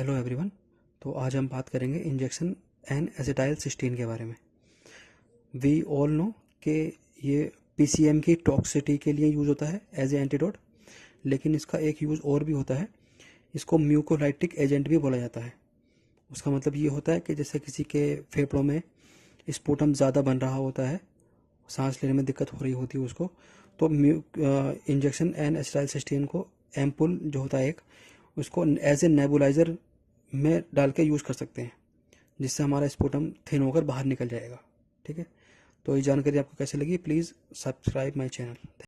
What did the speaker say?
Hello everyone. तो आज हम बात करेंगे इंजेक्शन एन एसिटाइल सिस्टीन के बारे में। वी ऑल नो कि ये पीसीएम की टॉक्सिसिटी के लिए यूज़ होता है एज ए एंटीडोट, लेकिन इसका एक यूज़ और भी होता है। इसको म्यूकोलाइटिक एजेंट भी बोला जाता है। उसका मतलब ये होता है कि जैसे किसी के फेफड़ों में स्पूटम ज़्यादा बन रहा होता है, सांस लेने में दिक्कत हो रही होती है उसको, तो इंजेक्शन एन एसिटाइल सिस्टीन को एम्पुल जो होता है एक, उसको एज ए नेबुलाइज़र में डाल के यूज़ कर सकते हैं, जिससे हमारा स्पूटम थिन होकर बाहर निकल जाएगा। ठीक है, तो ये जानकारी आपको कैसे लगी, प्लीज़ सब्सक्राइब माय चैनल।